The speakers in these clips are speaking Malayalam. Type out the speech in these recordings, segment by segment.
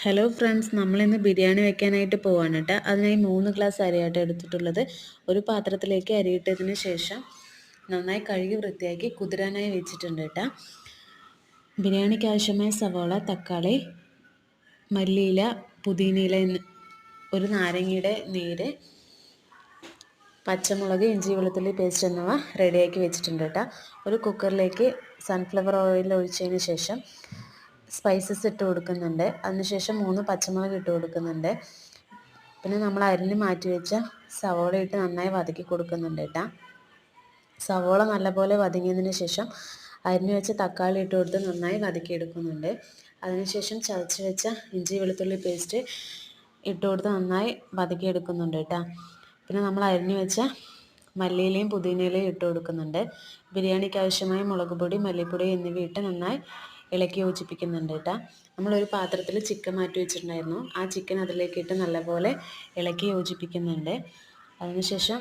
ഹലോ ഫ്രണ്ട്സ്, നമ്മളിന്ന് ബിരിയാണി വെക്കാനായിട്ട് പോവാണ് കേട്ടോ. അതിനായി 3 ഗ്ലാസ് അരിയായിട്ട് എടുത്തിട്ടുള്ളത്. ഒരു പാത്രത്തിലേക്ക് അരിയിട്ടതിന് ശേഷം നന്നായി കഴുകി വൃത്തിയാക്കി കുതിരാനായി വെച്ചിട്ടുണ്ട് കേട്ടോ. ബിരിയാണിക്ക് ആവശ്യമായ സവോള, തക്കാളി, മല്ലിയില, പുതിനയില, ഒരു നാരങ്ങയുടെ നീര്, പച്ചമുളക്, ഇഞ്ചി വെളുത്തുള്ളി പേസ്റ്റ് എന്നിവ റെഡിയാക്കി വെച്ചിട്ടുണ്ട് കേട്ടോ. ഒരു കുക്കറിലേക്ക് സൺഫ്ലവർ ഓയിൽ ഒഴിച്ചതിന് ശേഷം സ്പൈസസ് ഇട്ട് കൊടുക്കുന്നുണ്ട്. അതിനുശേഷം 3 പച്ചമുളക് ഇട്ട് കൊടുക്കുന്നുണ്ട്. പിന്നെ നമ്മൾ അരിഞ്ഞ് മാറ്റി വെച്ച സവോള ഇട്ട് നന്നായി വതക്കി കൊടുക്കുന്നുണ്ട് കേട്ടോ. സവോള നല്ലപോലെ വതങ്ങിയതിന് ശേഷം അരിഞ്ഞ് വെച്ച തക്കാളി ഇട്ട് കൊടുത്ത് നന്നായി വതക്കിയെടുക്കുന്നുണ്ട്. അതിനുശേഷം ചതച്ച് വെച്ച ഇഞ്ചി വെളുത്തുള്ളി പേസ്റ്റ് ഇട്ട് കൊടുത്ത് നന്നായി വതക്കിയെടുക്കുന്നുണ്ട് കേട്ടോ. പിന്നെ നമ്മൾ അരിഞ്ഞ് വെച്ച മല്ലിയിലയും പുതിനയിലയും ഇട്ട് കൊടുക്കുന്നുണ്ട്. ബിരിയാണിക്ക് ആവശ്യമായ മുളക് പൊടി, മല്ലിപ്പൊടി എന്നിവ ഇട്ട് നന്നായി ഇളക്കി യോജിപ്പിക്കുന്നുണ്ട് കേട്ടോ. നമ്മളൊരു പാത്രത്തിൽ ചിക്കൻ മാറ്റി വെച്ചിട്ടുണ്ടായിരുന്നു. ആ ചിക്കൻ അതിലേക്ക് ഇട്ട് നല്ലപോലെ ഇളക്കി യോജിപ്പിക്കുന്നുണ്ട്. അതിനുശേഷം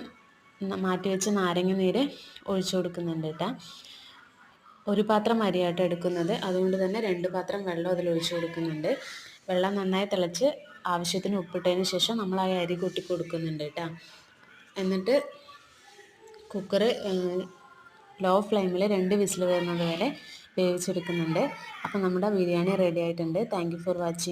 മാറ്റി വെച്ച നാരങ്ങ നീര് ഒഴിച്ചു കൊടുക്കുന്നുണ്ട് കേട്ടോ. ഒരു പാത്രം അരിയായിട്ട് എടുക്കുന്നത്, അതുകൊണ്ട് തന്നെ 2 പാത്രം വെള്ളം അതിൽ ഒഴിച്ചു കൊടുക്കുന്നുണ്ട്. വെള്ളം നന്നായി തിളച്ച് ആവശ്യത്തിന് ഉപ്പിട്ടതിന് ശേഷം നമ്മൾ ആ അരി കൂട്ടി കൊടുക്കുന്നുണ്ട് കേട്ടോ. എന്നിട്ട് കുക്കർ ലോ ഫ്ലെയിമിൽ 2 വിസിൽ വരുന്നത് വരെ വേവിച്ചെടുക്കുന്നുണ്ട്. അപ്പോൾ നമ്മുടെ ബിരിയാണി റെഡി ആയിട്ടുണ്ട്. Thank you for watching.